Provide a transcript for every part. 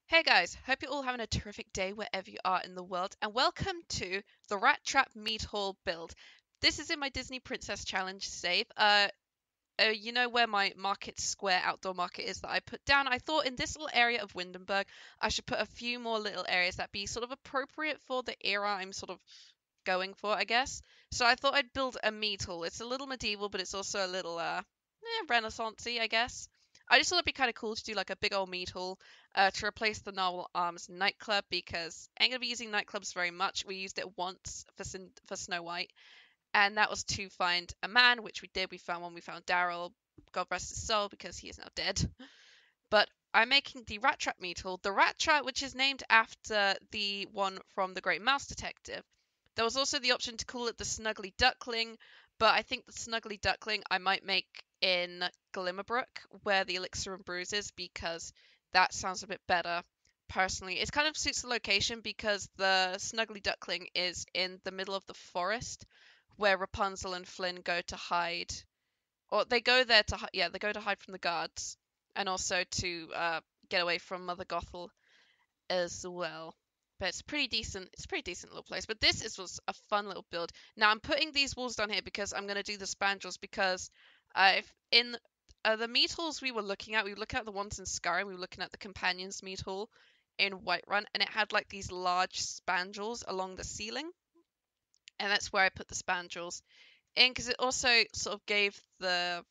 Hey guys, hope you're all having a terrific day wherever you are in the world, and welcome to the Rat Trap Mead Hall build. This is in my Disney Princess Challenge save. You know where my market square outdoor market is that I put down? I thought in this little area of Windenburg, I should put a few more little areas that be sort of appropriate for the era I'm sort of going for, I guess. So I thought I'd build a Mead Hall. It's a little medieval, but it's also a little Renaissance-y, I guess. I just thought it'd be kind of cool to do like a big old Mead Hall to replace the Narwhal Arms nightclub because I ain't gonna be using nightclubs very much. We used it once for Snow White, and that was to find a man, which we did. We found one. We found Daryl. God rest his soul because he is now dead. But I'm making the Rat Trap Mead Hall, the Rat Trap, which is named after the one from the Great Mouse Detective. There was also the option to call it the Snuggly Duckling, but I think the Snuggly Duckling I might make in Glimmerbrook, where the Elixir and Brews is, because that sounds a bit better. Personally, it kind of suits the location because the Snuggly Duckling is in the middle of the forest, where Rapunzel and Flynn go to hide, or they go there to yeah, they go to hide from the guards, and also to get away from Mother Gothel as well. But it's pretty decent. It's a pretty decent little place. But was a fun little build. Now I'm putting these walls down here because I'm gonna do the spandrels because if in the meat halls we were looking at, the ones in Skyrim. We were looking at the companions meat hall in Whiterun, and it had like these large spandrels along the ceiling, and that's where I put the spandrels in because it also sort of gave the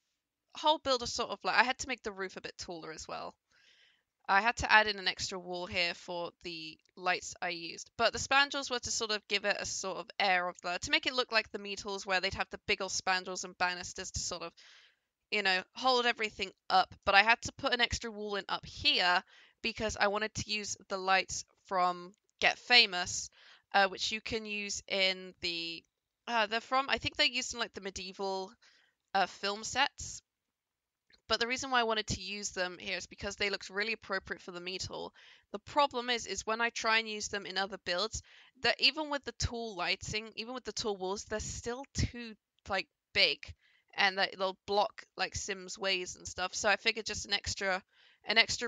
whole build a sort of like I had to make the roof a bit taller as well. I had to add in an extra wall here for the lights I used. But the spandrels were to sort of give it a sort of air of to make it look like the meat halls where they'd have the big old spandrels and banisters to sort of, hold everything up. But I had to put an extra wall in up here because I wanted to use the lights from Get Famous, which you can use in I think they're used in like the medieval film sets. But the reason why I wanted to use them here is because they looked really appropriate for the meat hall. The problem is when I try and use them in other builds, that even with the tall lighting, even with the tall walls, they're still too like big, and that they'll block like Sims ways and stuff. So I figured just an extra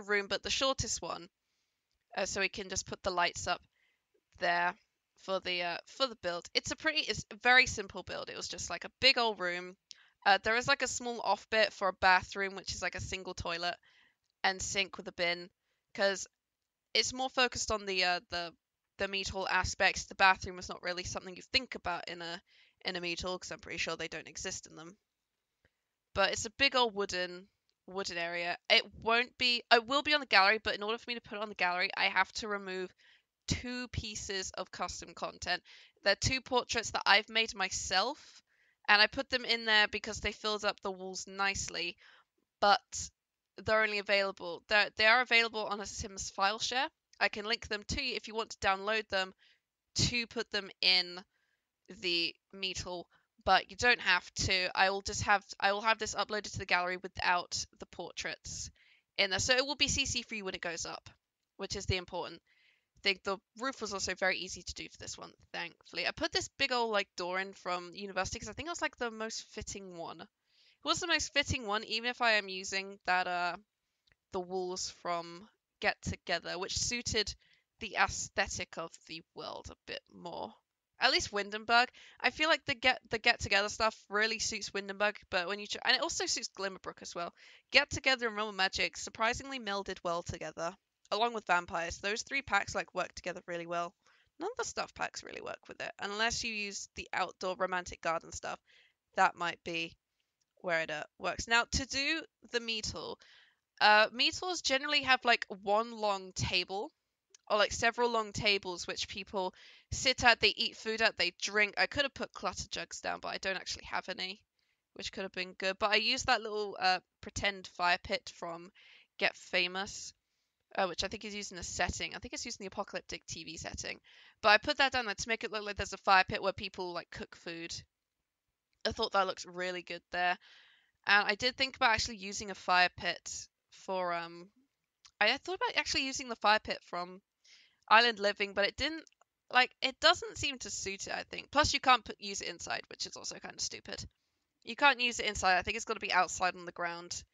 room, but the shortest one, so we can just put the lights up there for the build. It's a very simple build. It was just like a big old room. There is like a small off bit for a bathroom, which is like a single toilet and sink with a bin, because it's more focused on the meat hall aspects. The bathroom is not really something you think about in a meat hall, because I'm pretty sure they don't exist in them. But it's a big old wooden area. It will be on the gallery, but in order for me to put it on the gallery, I have to remove two pieces of custom content. They're two portraits that I've made myself, and I put them in there because they filled up the walls nicely, but they're only available. They are available on a Sims file share. I can link them to you if you want to download them to put them in the Mead Hall, but you don't have to. I will have this uploaded to the gallery without the portraits in there, so it will be CC free when it goes up, which is the important thing. The roof was also very easy to do for this one, thankfully. I put this big old like door in from university because I think it was like the most fitting one. It was the most fitting one, even if I am using that the walls from Get Together, which suited the aesthetic of the world a bit more. At least Windenburg. I feel like the Get Together stuff really suits Windenburg, but and it also suits Glimmerbrook as well. Get Together and Realm of Magic surprisingly melded well together, along with vampires. Those three packs like work together really well. None of the stuff packs really work with it, unless you use the outdoor romantic garden stuff. That might be where it works. Now to do the meat hall, meat halls generally have like one long table or like several long tables which people sit at, they eat food at, they drink. I could have put clutter jugs down, but I don't actually have any, which could have been good. But I used that little pretend fire pit from Get Famous, which I think is used in a setting. I think it's used in the apocalyptic TV setting. But I put that down there to make it look like there's a fire pit where people like cook food. I thought that looked really good there. And I did think about actually using a fire pit for I thought about actually using the fire pit from Island Living, but it doesn't seem to suit it, I think. Plus you can't use it inside, which is also kind of stupid. You can't use it inside. I think it's got to be outside on the ground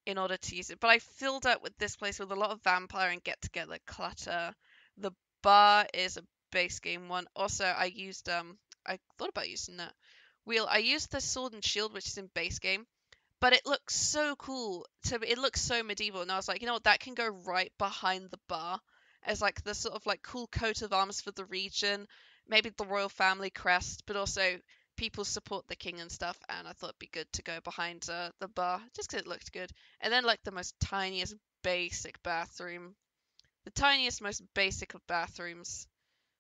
in order to use it. But I filled up with this place with a lot of vampire and get together clutter. The bar is a base game one. Also, I thought about using that wheel. I used the sword and shield, which is in base game, but it looks so cool. It looks so medieval, and I was like, you know what, that can go right behind the bar as like the sort of like cool coat of arms for the region, maybe the royal family crest, but also people support the king and stuff. And I thought it'd be good to go behind the bar just because it looked good. And then like the most tiniest basic bathroom, the tiniest, most basic of bathrooms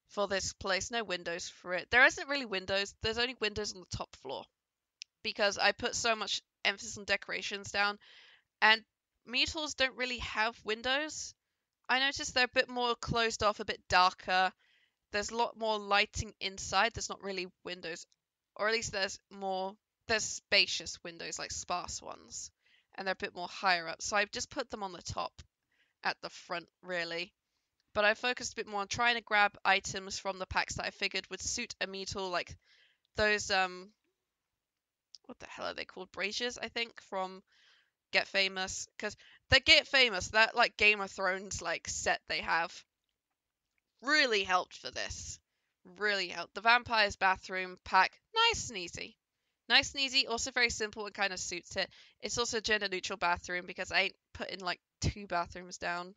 for this place. No windows for it. There isn't really windows. There's only windows on the top floor because I put so much emphasis on decorations down, and meat halls don't really have windows. I noticed they're a bit more closed off, a bit darker. There's a lot more lighting inside. There's not really windows, or at least there's spacious windows, like sparse ones, and they're a bit more higher up. So I've just put them on the top at the front, really. But I focused a bit more on trying to grab items from the packs that I figured would suit a meat hall, like those what the hell are they called? Braziers, I think, from Get Famous, because they Get Famous, that like Game of Thrones like set they have, really helped for this. Really helped. The vampire's bathroom pack, nice and easy. Nice and easy, also very simple and kind of suits it. It's also a gender neutral bathroom because I ain't putting like 2 bathrooms down.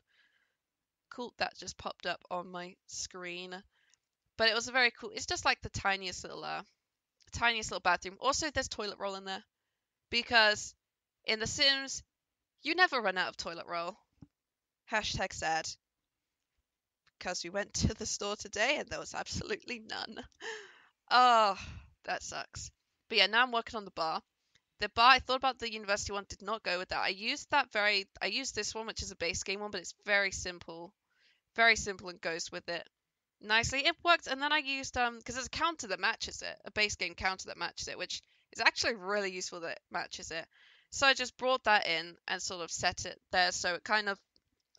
Cool, that just popped up on my screen. But it was a very cool, it's just like the tiniest little bathroom. Also, there's toilet roll in there because in The Sims, you never run out of toilet roll. Hashtag sad. Because we went to the store today and there was absolutely none. Oh, that sucks. But yeah, now I'm working on the bar. The bar, I thought about the university one, did not go with that. I used this one, which is a base game one, but it's very simple. Very simple and goes with it nicely. It worked, and then I used, because there's a counter that matches it, a base game counter that matches it, which is actually really useful that it matches it. So I just brought that in and sort of set it there so it kind of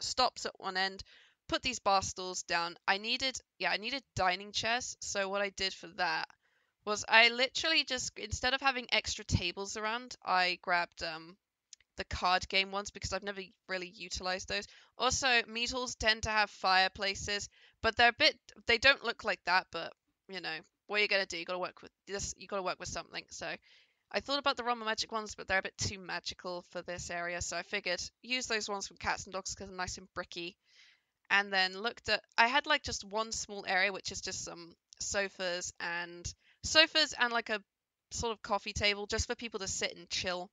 stops at one end. Put these bar stools down. I needed dining chairs. So what I did for that was I literally just, instead of having extra tables around, I grabbed the card game ones because I've never really utilized those. Also, meat halls tend to have fireplaces, but they don't look like that, but you know, what are you gonna do? You gotta work with this, you gotta work with something. So I thought about the Realm of Magic ones, but they're a bit too magical for this area, so I figured use those ones from Cats and Dogs because they're nice and bricky. And then I had like just one small area, which is just some sofas and like a sort of coffee table just for people to sit and chill.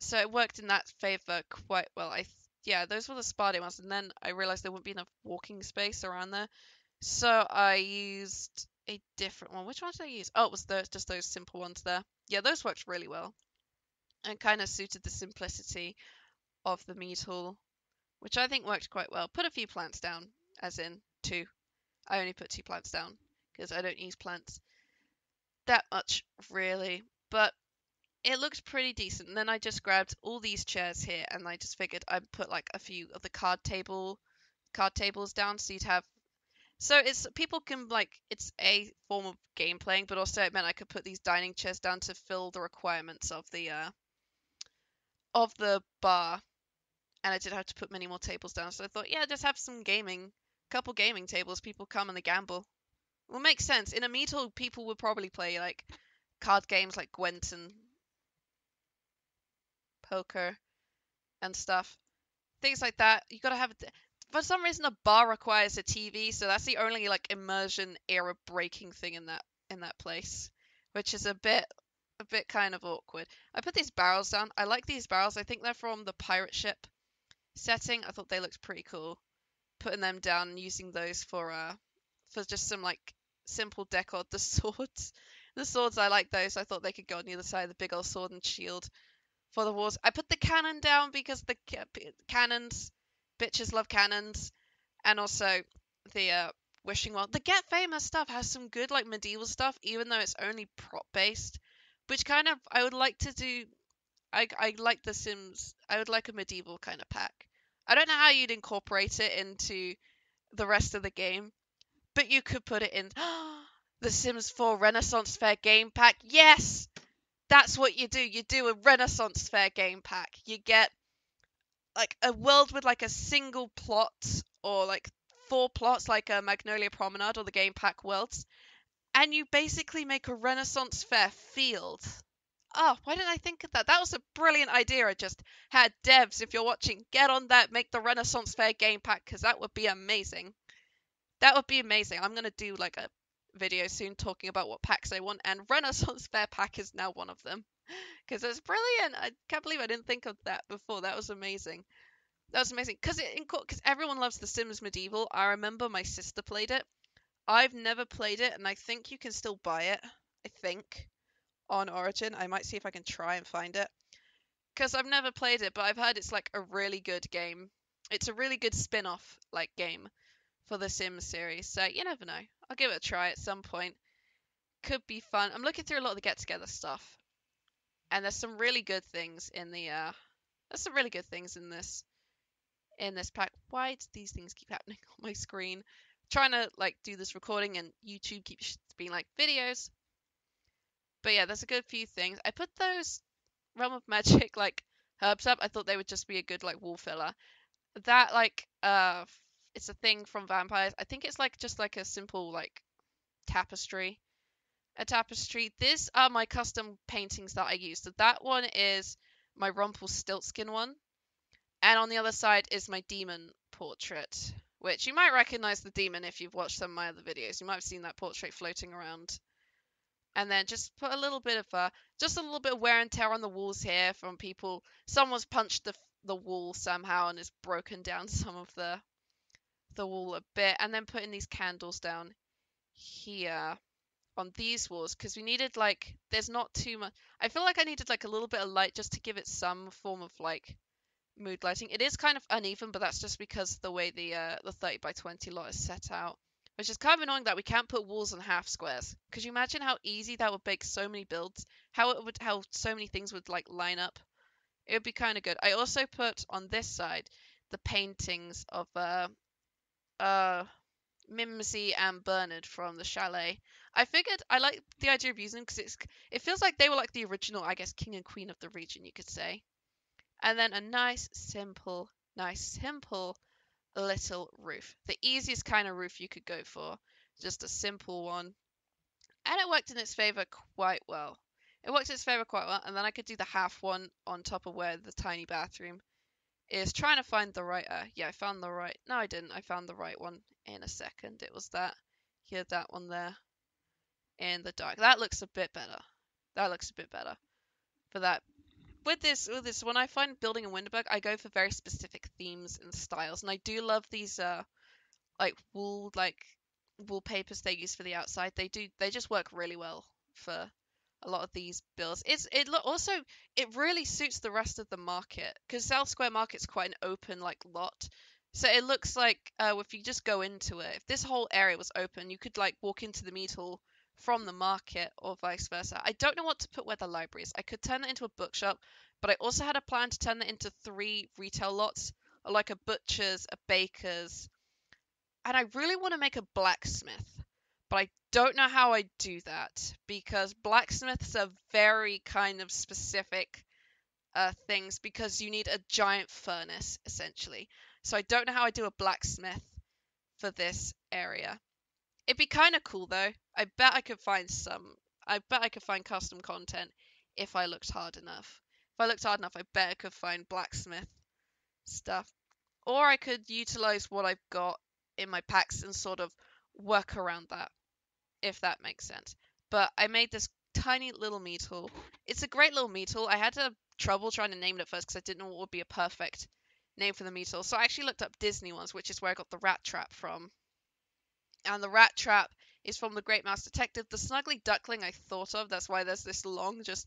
So it worked in that favor quite well. Yeah, those were the Spardy ones, and then I realized there wouldn't be enough walking space around there, so I used a different one. Which one did I use? Oh, it was just those simple ones there. Yeah, those worked really well, and kind of suited the simplicity of the meat hall, which I think worked quite well. Put a few plants down, as in 2. I only put 2 plants down because I don't use plants that much, really, but it looked pretty decent. And then I just grabbed all these chairs here, and I just figured I'd put like a few of the card tables down, so you'd have. So it's people can like it's a form of game playing, but also it meant I could put these dining chairs down to fill the requirements of the bar, and I didn't have to put many more tables down. So I thought, yeah, just have some couple gaming tables. People come and they gamble. Well, makes sense. In a meat hall, people would probably play like card games like Gwent and poker and stuff, things like that. You gotta have. For some reason, a bar requires a TV, so that's the only like immersion era breaking thing in that place, which is a bit kind of awkward. I put these barrels down. I like these barrels. I think they're from the pirate ship setting. I thought they looked pretty cool. Putting them down and using those for just some like simple decor. The swords, I like those. I thought they could go on the other side of the big old sword and shield for the wars. I put the cannon down because the cannons, bitches love cannons, and also the wishing well. The Get Famous stuff has some good like medieval stuff, even though it's only prop based, which kind of I would like to do. I like The Sims. I would like a medieval kind of pack. I don't know how you'd incorporate it into the rest of the game, but you could put it in The Sims 4 Renaissance Fair game pack. Yes! that's what you do. You do a Renaissance Fair game pack. You get like a world with like a single plot or like 4 plots, like a Magnolia Promenade or the game pack worlds, and you basically make a Renaissance Fair field. Oh, why didn't I think of that? That was a brilliant idea. I just had devs, if you're watching, get on that, make the Renaissance Fair game pack, because that would be amazing. That would be amazing. I'm going to do like a video soon talking about what packs I want, and Renaissance Fair pack is now one of them. Because it's brilliant. I can't believe I didn't think of that before. That was amazing. That was amazing. Because everyone loves The Sims Medieval. I remember my sister played it. I've never played it, and I think you can still buy it. I think on Origin. I might see if I can try and find it. Because I've never played it, but I've heard it's like a really good game. It's a really good spin-off like game for the Sims series. So you never know. I'll give it a try at some point. Could be fun. I'm looking through a lot of the get-together stuff, and there's some really good things in the there's some really good things in this pack. Why do these things keep happening on my screen? I'm trying to like do this recording, and YouTube keeps being like videos. But yeah, there's a good few things. I put those Realm of Magic like herbs up. I thought they would just be a good like wall filler. That like it's a thing from vampires. I think it's like just like a simple like tapestry. A tapestry. These are my custom paintings that I used. So that one is my Rumpelstiltskin one. And on the other side is my demon portrait, which you might recognize the demon if you've watched some of my other videos. You might have seen that portrait floating around. And then just put a little bit of just a little bit of wear and tear on the walls here from people. Someone's punched the wall somehow and has broken down some of the wall a bit. And then putting these candles down here on these walls because we needed like there's not too much. I feel like I needed like a little bit of light just to give it some form of like mood lighting. It is kind of uneven, but that's just because the way the 30 by 20 lot is set out, which is kind of annoying that we can't put walls on half squares. Could you imagine how easy that would make so many builds? How so many things would like line up? It would be kind of good. I also put on this side the paintings of Mimsy and Bernard from the chalet. I figured I like the idea of using them because it feels like they were like the original, I guess, king and queen of the region, you could say. And then a nice simple little roof. The easiest kind of roof you could go for. Just a simple one. And it worked in its favor quite well. And then I could do the half one on top of where the tiny bathroom is. Trying to find the right, yeah, I found the right, no I didn't, I found the right one in a second. It was that, here, that one there, in the dark. That looks a bit better. For that. With this, when I find building a Winterberg, I go for very specific themes and styles, and I do love these like wallpapers they use for the outside. They just work really well for a lot of these builds. It really suits the rest of the market because South Square Market's quite an open like lot. So it looks like if you just go into it, if this whole area was open, you could like walk into the Mead Hall from the market or vice versa. I don't know what to put where the library is. I could turn it into a bookshop, but I also had a plan to turn it into 3 retail lots, like a butcher's, a baker's, and I really want to make a blacksmith, but I don't know how I do that because blacksmiths are very kind of specific things because you need a giant furnace essentially. So I don't know how I do a blacksmith for this area. It'd be kind of cool though. I bet I could find custom content if I looked hard enough. I bet I could find blacksmith stuff. Or I could utilize what I've got in my packs and sort of work around that, if that makes sense. But I made this tiny little Mead Hall. It's a great little Mead Hall. I had trouble trying to name it at first because I didn't know what would be a perfect name for the Mead Hall. So I actually looked up Disney ones, which is where I got the Rat Trap from. And the Rat Trap is from the Great Mouse Detective. The Snuggly Duckling I thought of. That's why there's this long just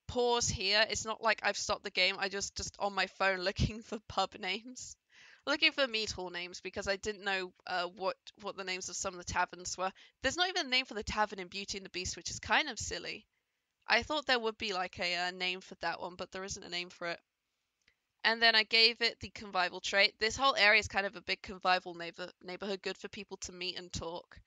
pause here. It's not like I've stopped the game. I just on my phone looking for pub names. Looking for Mead Hall names because I didn't know what the names of some of the taverns were. There's not even a name for the tavern in Beauty and the Beast, which is kind of silly. I thought there would be like a name for that one, but there isn't a name for it. And then I gave it the convivial trait. This whole area is kind of a big convivial neighborhood, good for people to meet and talk,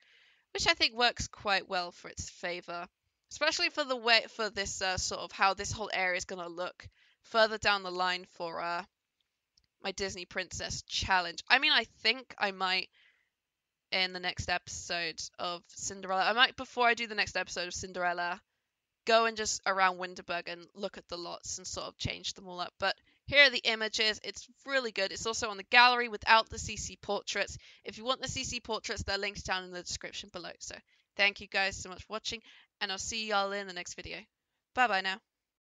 which I think works quite well for its favor. especially for the way for this sort of how this whole area is gonna look further down the line for my Disney Princess challenge. I mean, I think I might in the next episode of Cinderella. I might, before I do the next episode of Cinderella, go and just around Winterberg and look at the lots and sort of change them all up. But here are the images. It's really good. It's also on the gallery without the CC portraits. If you want the CC portraits, they're linked down in the description below. So thank you guys so much for watching, and I'll see y'all in the next video. Bye bye now.